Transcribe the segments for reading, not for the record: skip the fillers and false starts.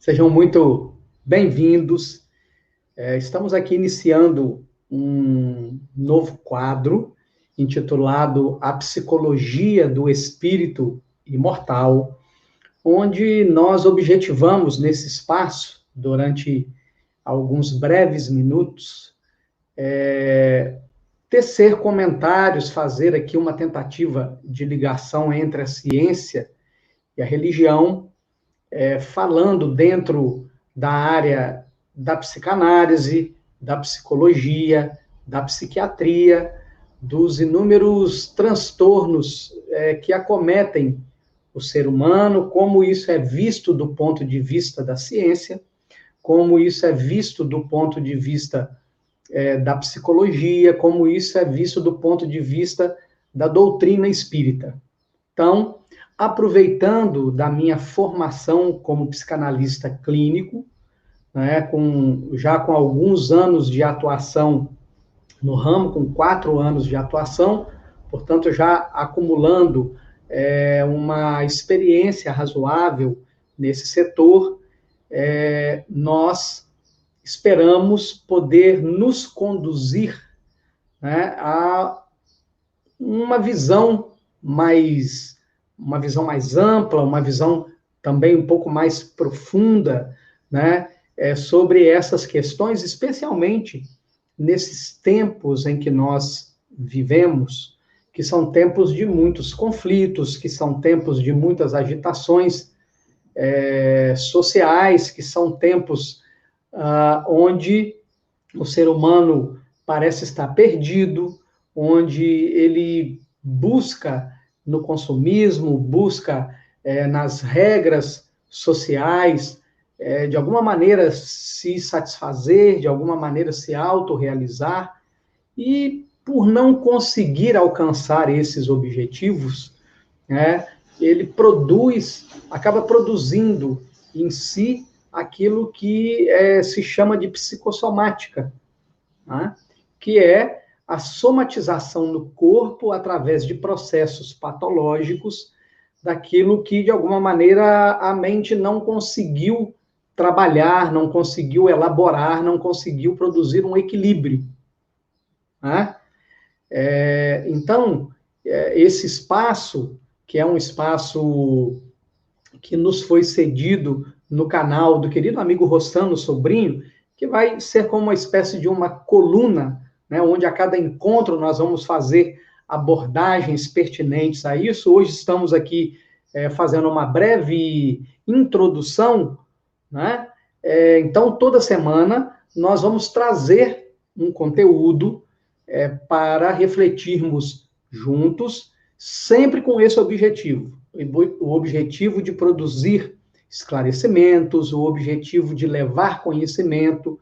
Sejam muito bem-vindos. Estamos aqui iniciando um novo quadro intitulado A Psicologia do Espírito Imortal, onde nós objetivamos nesse espaço, durante alguns breves minutos, tecer comentários, fazer aqui uma tentativa de ligação entre a ciência e a religião, falando dentro da área da psicanálise, da psicologia, da psiquiatria, dos inúmeros transtornos que acometem o ser humano, como isso é visto do ponto de vista da ciência, como isso é visto do ponto de vista da psicologia, como isso é visto do ponto de vista da doutrina espírita. Então, aproveitando da minha formação como psicanalista clínico, né, já com alguns anos de atuação no ramo, com 4 anos de atuação, portanto, já acumulando uma experiência razoável nesse setor, nós esperamos poder nos conduzir, né, a uma visão mais ampla, uma visão também um pouco mais profunda, né, sobre essas questões, especialmente nesses tempos em que nós vivemos, que são tempos de muitos conflitos, que são tempos de muitas agitações sociais, que são tempos onde o ser humano parece estar perdido, onde ele busca no consumismo, busca nas regras sociais, de alguma maneira se satisfazer, de alguma maneira se autorrealizar, e por não conseguir alcançar esses objetivos, ele acaba produzindo em si aquilo que se chama de psicossomática, né? Que é a somatização no corpo através de processos patológicos daquilo que, de alguma maneira, a mente não conseguiu trabalhar, não conseguiu elaborar, não conseguiu produzir um equilíbrio, né? Então, esse espaço, que é um espaço que nos foi cedido no canal do querido amigo Rossano Sobrinho, que vai ser como uma espécie de uma coluna, né, onde a cada encontro nós vamos fazer abordagens pertinentes a isso. Hoje estamos aqui fazendo uma breve introdução, né? Então, toda semana nós vamos trazer um conteúdo para refletirmos juntos, sempre com esse objetivo, o objetivo de produzir esclarecimentos, o objetivo de levar conhecimento,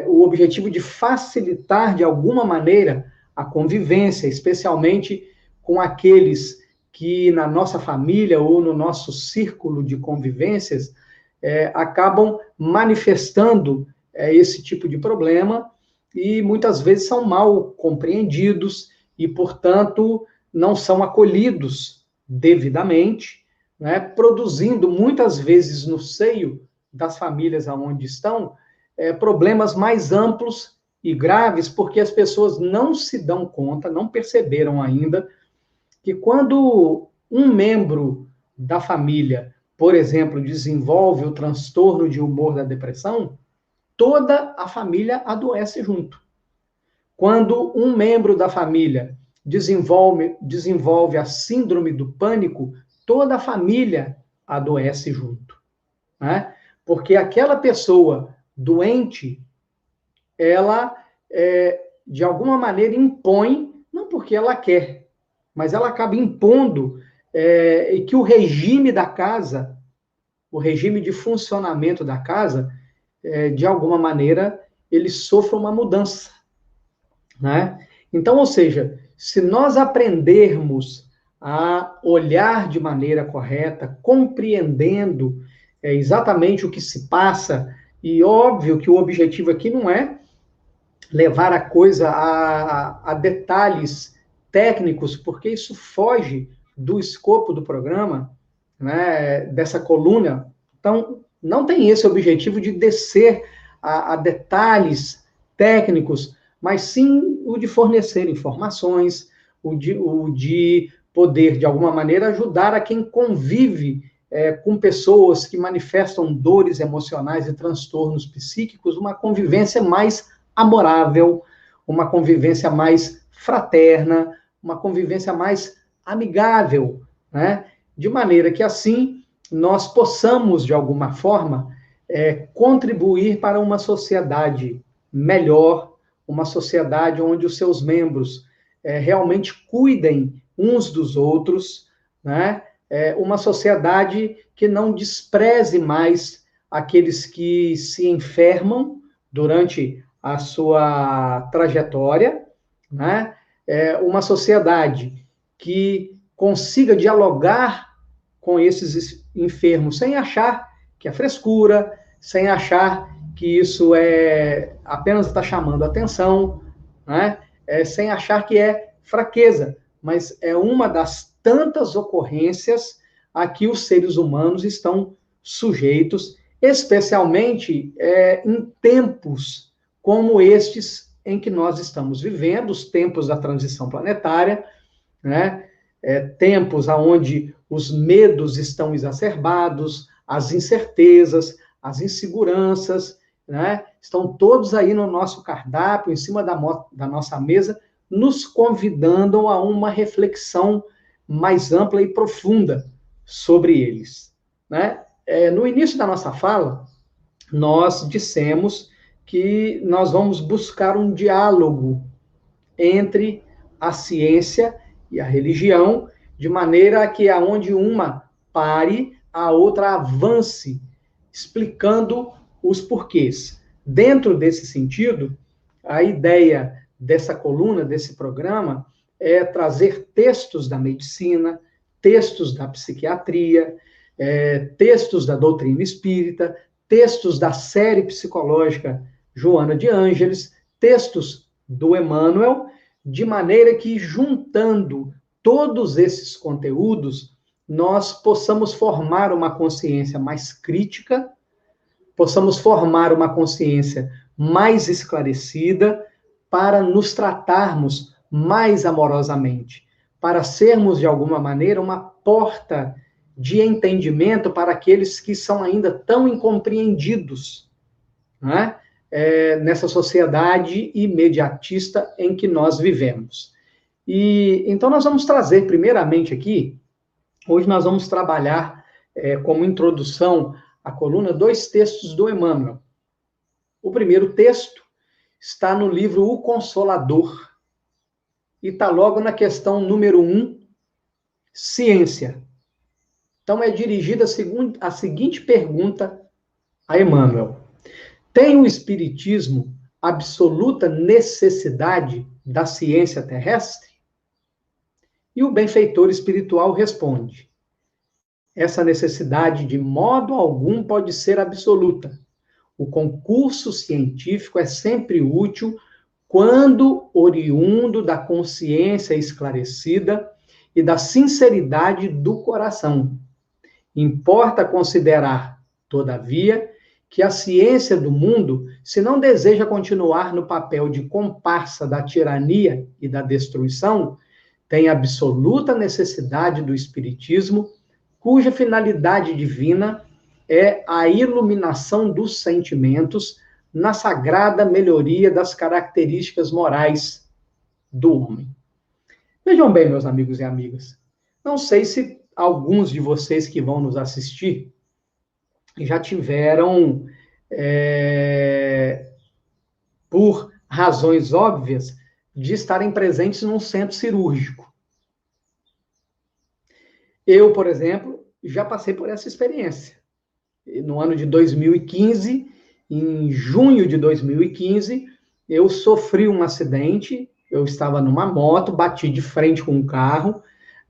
o objetivo de facilitar, de alguma maneira, a convivência, especialmente com aqueles que na nossa família ou no nosso círculo de convivências acabam manifestando esse tipo de problema e muitas vezes são mal compreendidos e, portanto, não são acolhidos devidamente, né, produzindo muitas vezes no seio das famílias aonde estão problemas mais amplos e graves, porque as pessoas não se dão conta, não perceberam ainda que quando um membro da família, por exemplo, desenvolve o transtorno de humor da depressão, toda a família adoece junto. Quando um membro da família desenvolve a síndrome do pânico, toda a família adoece junto, né? Porque aquela pessoa doente, ela, de alguma maneira, impõe, não porque ela quer, mas ela acaba impondo que o regime da casa, o regime de funcionamento da casa, de alguma maneira, ele sofra uma mudança, né? Então, ou seja, se nós aprendermos a olhar de maneira correta, compreendendo exatamente o que se passa, e óbvio que o objetivo aqui não é levar a coisa a detalhes técnicos, porque isso foge do escopo do programa, né, dessa coluna. Então, não tem esse objetivo de descer a detalhes técnicos, mas sim o de fornecer informações, o de poder, de alguma maneira, ajudar a quem convive com pessoas que manifestam dores emocionais e transtornos psíquicos, uma convivência mais amorável, uma convivência mais fraterna, uma convivência mais amigável, né? De maneira que, assim, nós possamos, de alguma forma, contribuir para uma sociedade melhor, uma sociedade onde os seus membros realmente cuidem uns dos outros, né? Uma sociedade que não despreze mais aqueles que se enfermam durante a sua trajetória, né? Uma sociedade que consiga dialogar com esses enfermos sem achar que é frescura, sem achar que isso apenas está chamando atenção, né? Sem achar que é fraqueza, mas é uma das tantas ocorrências a que os seres humanos estão sujeitos, especialmente em tempos como estes em que nós estamos vivendo, os tempos da transição planetária, né? Tempos onde os medos estão exacerbados, as incertezas, as inseguranças, né? Estão todos aí no nosso cardápio, em cima da nossa mesa, nos convidando a uma reflexão mais ampla e profunda sobre eles, né? No início da nossa fala, nós dissemos que nós vamos buscar um diálogo entre a ciência e a religião, de maneira que aonde uma pare, a outra avance, explicando os porquês. Dentro desse sentido, a ideia dessa coluna, desse programa, é trazer textos da medicina, textos da psiquiatria, textos da doutrina espírita, textos da série psicológica Joana de Ângeles, textos do Emmanuel, de maneira que, juntando todos esses conteúdos, nós possamos formar uma consciência mais crítica, possamos formar uma consciência mais esclarecida, para nos tratarmos mais amorosamente, para sermos, de alguma maneira, uma porta de entendimento para aqueles que são ainda tão incompreendidos, né? Nessa sociedade imediatista em que nós vivemos. E então nós vamos trazer, primeiramente aqui, hoje nós vamos trabalhar como introdução à coluna 2 textos do Emmanuel. O primeiro texto está no livro O Consolador, e está logo na questão número 1, ciência. Então é dirigida a seguinte pergunta a Emmanuel: tem o Espiritismo absoluta necessidade da ciência terrestre? E o benfeitor espiritual responde: essa necessidade de modo algum pode ser absoluta. O concurso científico é sempre útil quando oriundo da consciência esclarecida e da sinceridade do coração. Importa considerar, todavia, que a ciência do mundo, se não deseja continuar no papel de comparsa da tirania e da destruição, tem absoluta necessidade do espiritismo, cuja finalidade divina é a iluminação dos sentimentos na sagrada melhoria das características morais do homem. Vejam bem, meus amigos e amigas, não sei se alguns de vocês que vão nos assistir já tiveram, por razões óbvias, de estarem presentes num centro cirúrgico. Eu, por exemplo, já passei por essa experiência. No ano de 2015, em junho de 2015, eu sofri um acidente, eu estava numa moto, bati de frente com um carro,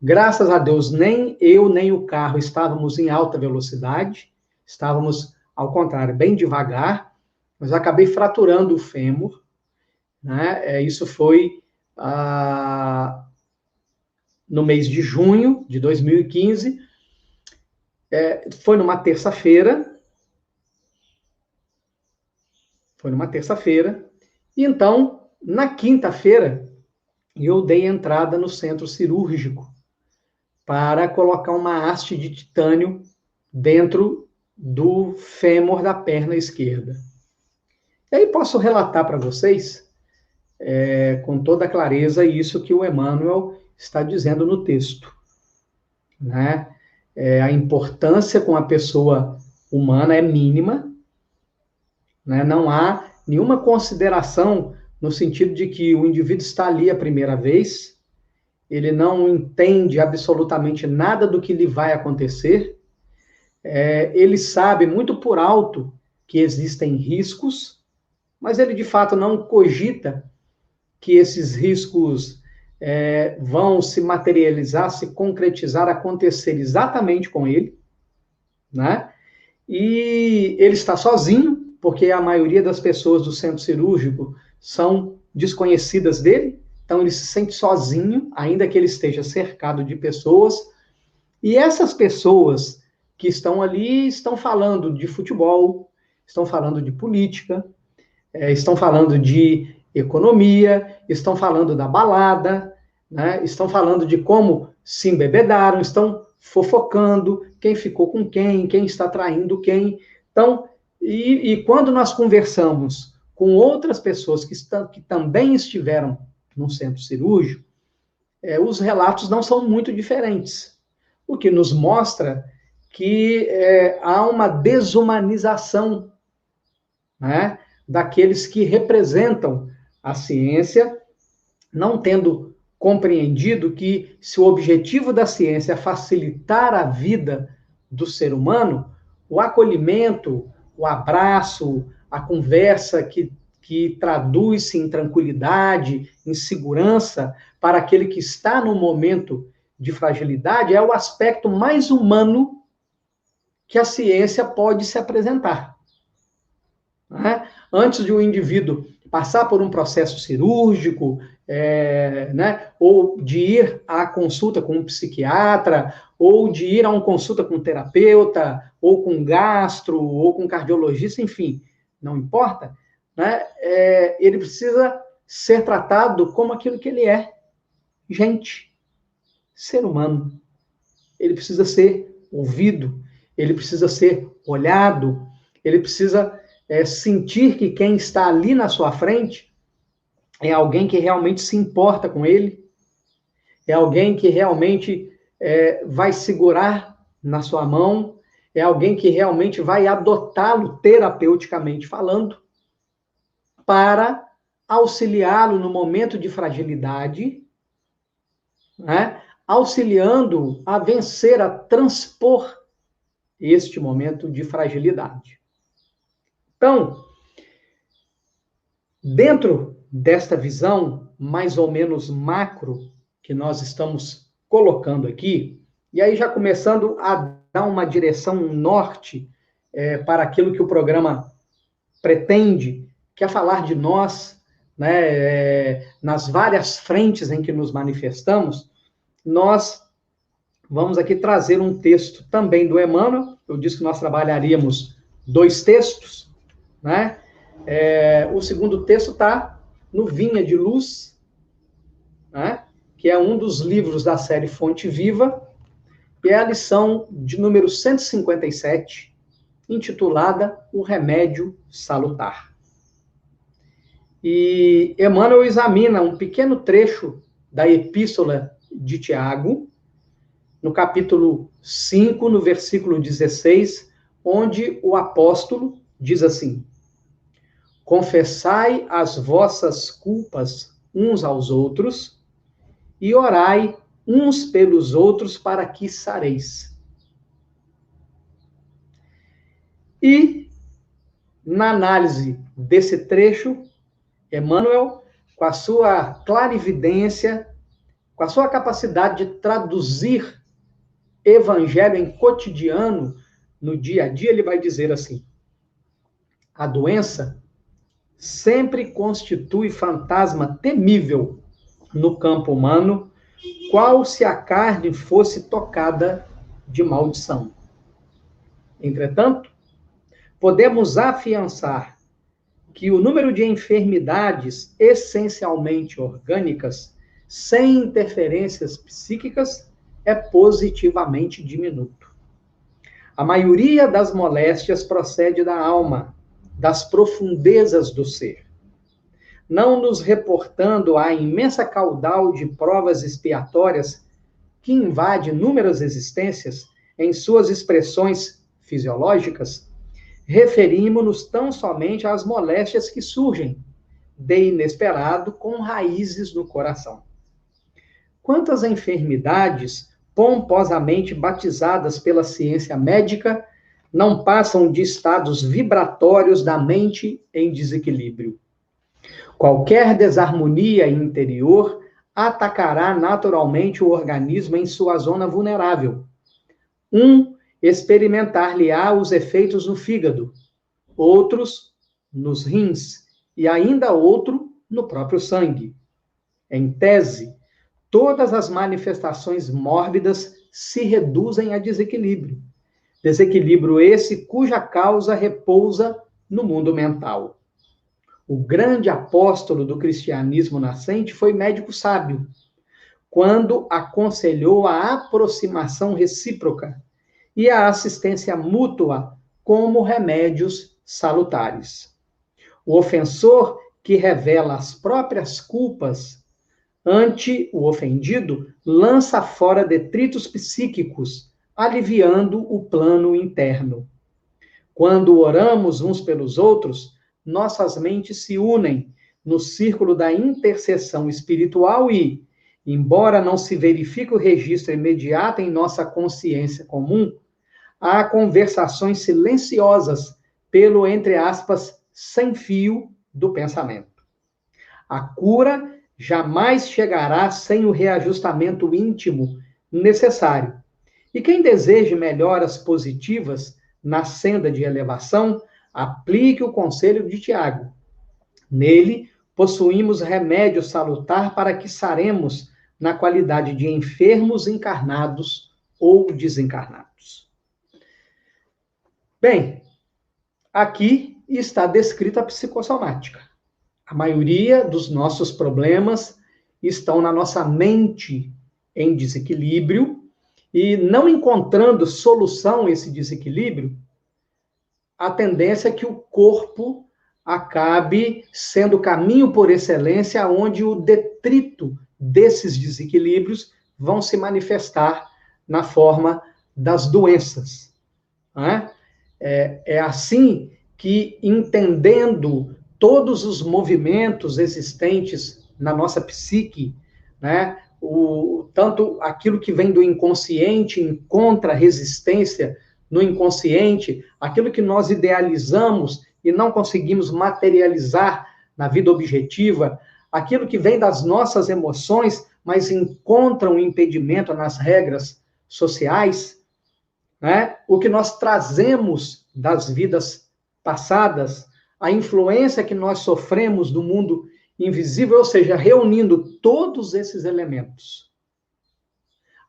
graças a Deus, nem eu nem o carro estávamos em alta velocidade, estávamos, ao contrário, bem devagar, mas acabei fraturando o fêmur, né? Isso foi no mês de junho de 2015, foi numa terça-feira, Foi numa terça-feira. E então, na quinta-feira, eu dei entrada no centro cirúrgico para colocar uma haste de titânio dentro do fêmur da perna esquerda. E aí posso relatar para vocês, com toda clareza, isso que o Emmanuel está dizendo no texto, né? A importância com a pessoa humana é mínima, né? Não há nenhuma consideração no sentido de que o indivíduo está ali a primeira vez, ele não entende absolutamente nada do que lhe vai acontecer, ele sabe muito por alto que existem riscos, mas ele de fato não cogita que esses riscos vão se materializar, se concretizar, acontecer exatamente com ele, né? E ele está sozinho, porque a maioria das pessoas do centro cirúrgico são desconhecidas dele, então ele se sente sozinho, ainda que ele esteja cercado de pessoas, e essas pessoas que estão ali estão falando de futebol, estão falando de política, estão falando de economia, estão falando da balada, né? Estão falando de como se embebedaram, estão fofocando, quem ficou com quem está traindo quem. Então, e quando nós conversamos com outras pessoas que também estiveram no centro cirúrgico, os relatos não são muito diferentes, o que nos mostra que há uma desumanização, né, daqueles que representam a ciência, não tendo compreendido que se o objetivo da ciência é facilitar a vida do ser humano, o acolhimento, o abraço, a conversa que traduz-se em tranquilidade, em segurança, para aquele que está no momento de fragilidade, é o aspecto mais humano que a ciência pode se apresentar. Né? Antes de um indivíduo passar por um processo cirúrgico, né, ou de ir à consulta com um psiquiatra, ou de ir a uma consulta com um terapeuta, ou com um gastro, ou com um cardiologista, enfim, não importa, né, ele precisa ser tratado como aquilo que ele é, gente, ser humano. Ele precisa ser ouvido, ele precisa ser olhado, ele precisa sentir que quem está ali na sua frente é alguém que realmente se importa com ele, é alguém que realmente vai segurar na sua mão, é alguém que realmente vai adotá-lo terapeuticamente falando, para auxiliá-lo no momento de fragilidade, né? Auxiliando a vencer, a transpor este momento de fragilidade. Então, dentro desta visão mais ou menos macro que nós estamos colocando aqui, e aí já começando a dar uma direção, um norte para aquilo que o programa pretende, que é falar de nós, né, nas várias frentes em que nos manifestamos, nós vamos aqui trazer um texto também do Emmanuel. Eu disse que nós trabalharíamos 2 textos, né? O segundo texto está no Vinha de Luz, né? Que é um dos livros da série Fonte Viva, e é a lição de número 157, intitulada O Remédio Salutar. E Emmanuel examina um pequeno trecho da Epístola de Tiago, no capítulo 5, no versículo 16, onde o apóstolo diz assim: confessai as vossas culpas uns aos outros e orai uns pelos outros para que sareis. E, na análise desse trecho, Emmanuel, com a sua clarividência, com a sua capacidade de traduzir evangelho em cotidiano, no dia a dia, ele vai dizer assim: a doença sempre constitui fantasma temível no campo humano, qual se a carne fosse tocada de maldição. Entretanto, podemos afiançar que o número de enfermidades essencialmente orgânicas, sem interferências psíquicas, é positivamente diminuto. A maioria das moléstias procede da alma, das profundezas do ser. Não nos reportando à imensa caudal de provas expiatórias que invade inúmeras existências em suas expressões fisiológicas, referimos-nos tão somente às moléstias que surgem, de inesperado, com raízes no coração. Quantas enfermidades, pomposamente batizadas pela ciência médica, não passam de estados vibratórios da mente em desequilíbrio? Qualquer desarmonia interior atacará naturalmente o organismo em sua zona vulnerável. Experimentar-lhe-á os efeitos no fígado, outros nos rins e ainda outro no próprio sangue. Em tese, todas as manifestações mórbidas se reduzem a desequilíbrio. Desequilíbrio esse cuja causa repousa no mundo mental. O grande apóstolo do cristianismo nascente foi médico sábio, quando aconselhou a aproximação recíproca e a assistência mútua como remédios salutares. O ofensor que revela as próprias culpas ante o ofendido lança fora detritos psíquicos, aliviando o plano interno. Quando oramos uns pelos outros, nossas mentes se unem no círculo da intercessão espiritual e, embora não se verifique o registro imediato em nossa consciência comum, há conversações silenciosas pelo, entre aspas, sem fio do pensamento. A cura jamais chegará sem o reajustamento íntimo necessário. E quem deseje melhoras positivas na senda de elevação, aplique o conselho de Tiago. Nele, possuímos remédio salutar para que saremos na qualidade de enfermos encarnados ou desencarnados. Bem, aqui está descrita a psicossomática. A maioria dos nossos problemas estão na nossa mente em desequilíbrio e não encontrando solução a esse desequilíbrio, a tendência é que o corpo acabe sendo o caminho por excelência onde o detrito desses desequilíbrios vão se manifestar na forma das doenças. Né? É assim que, entendendo todos os movimentos existentes na nossa psique, né, tanto aquilo que vem do inconsciente encontra resistência no inconsciente, aquilo que nós idealizamos e não conseguimos materializar na vida objetiva, aquilo que vem das nossas emoções, mas encontra um impedimento nas regras sociais, né? O que nós trazemos das vidas passadas, a influência que nós sofremos do mundo invisível, ou seja, reunindo todos esses elementos.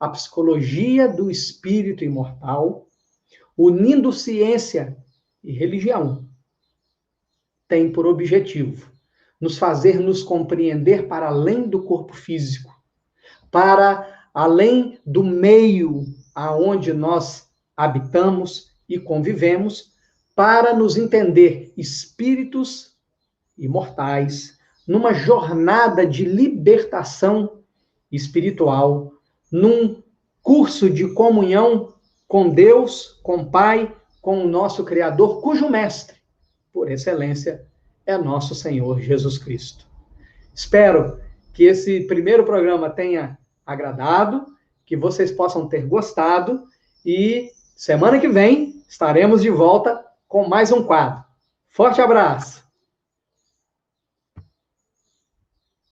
A psicologia do espírito imortal, unindo ciência e religião, tem por objetivo nos fazer nos compreender para além do corpo físico, para além do meio aonde nós habitamos e convivemos, para nos entender espíritos imortais, numa jornada de libertação espiritual, num curso de comunhão com Deus, com o Pai, com o nosso Criador, cujo mestre, por excelência, é nosso Senhor Jesus Cristo. Espero que esse primeiro programa tenha agradado, que vocês possam ter gostado e semana que vem estaremos de volta com mais um quadro. Forte abraço!